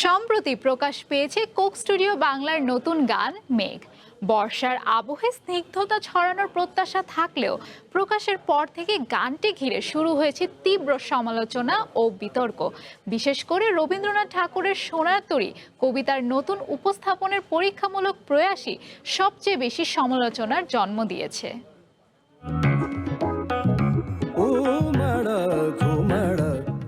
সম্প্রতি প্রকাশ পেয়েছে Coke studio বাংলার নতুন গান মেঘ। বর্ষার আবহে স্নিগ্ধতা ছড়ানোর প্রত্যাশা থাকলেও প্রকাশের পর থেকে গানটি ঘিরে শুরু হয়েছে তীব্র সমালোচনা ও বিতর্ক। বিশেষ করে রবীন্দ্রনাথ ঠাকুরের সোনার তরী কবিতার নতুন উপস্থাপনের পরীক্ষামূলক প্রয়াসই সবচেয়ে বেশি সমালোচনার জন্ম দিয়েছে।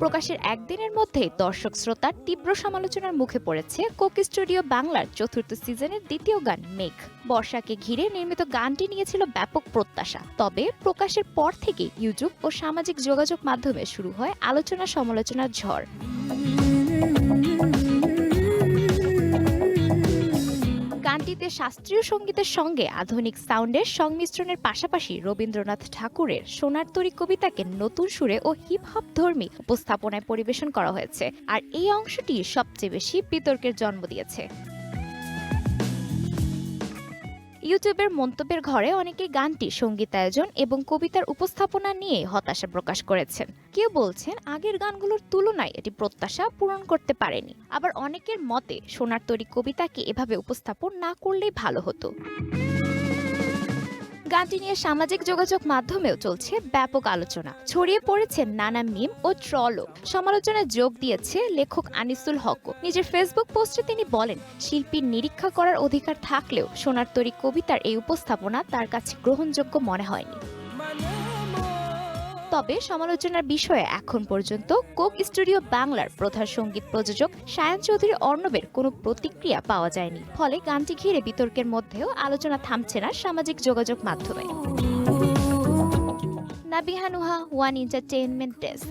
প্রকাশের একদিনের মধ্যেই দর্শক শ্রোতার তীব্র সমালোচনার মুখে পড়েছে কোক স্টুডিও বাংলার চতুর্থ সিজনের দ্বিতীয় গান মেঘ। বর্ষাকে ঘিরে নির্মিত গানটি নিয়েছিল ব্যাপক প্রত্যাশা, তবে প্রকাশের পর থেকে ইউটিউব ও সামাজিক যোগাযোগ মাধ্যমে শুরু হয় আলোচনা সমালোচনার ঝড়। গানটিতে শাস্ত্রীয় সঙ্গীতের সঙ্গে আধুনিক সাউন্ডের সংমিশ্রণের পাশাপাশি রবীন্দ্রনাথ ঠাকুরের সোনার তরী কবিতাকে নতুন সুরে ও হিপ হপ ধর্মী উপস্থাপনায় পরিবেশন করা হয়েছে, আর এই অংশটি সবচেয়ে বেশি বিতর্কের জন্ম দিয়েছে। ইউটিউবের মন্তব্যের ঘরে অনেকেই গানটি সঙ্গীতায়োজন এবং কবিতার উপস্থাপনা নিয়ে হতাশা প্রকাশ করেছেন। কেউ বলছেন আগের গানগুলোর তুলনায় এটি প্রত্যাশা পূরণ করতে পারেনি, আবার অনেকের মতে সোনার তরী কবিতাকে এভাবে উপস্থাপন না করলেই ভালো হতো। গানটি নিয়ে সামাজিক যোগাযোগ মাধ্যমেও চলছে ব্যাপক আলোচনা, ছড়িয়ে পড়েছে নানা মিম ও ট্রলও। সমালোচনায় যোগ দিয়েছে লেখক আনিসুল হকও। নিজের ফেসবুক পোস্টে তিনি বলেন, শিল্পীর নিরীক্ষা করার অধিকার থাকলেও সোনার তরী কবিতার এই উপস্থাপনা তার কাছে গ্রহণযোগ্য মনে হয়নি। তবে সমালোচনার বিষয়ে এখন পর্যন্ত কোক স্টুডিও বাংলার প্রধান সঙ্গীত প্রযোজক সায়ন চৌধুরী অর্ণবের কোনো প্রতিক্রিয়া পাওয়া যায়নি। ফলে গানটি ঘিরে বিতর্কের মধ্যেও আলোচনা থামছে না সামাজিক যোগাযোগ মাধ্যমে। Nabiha Nuha, one entertainment desk.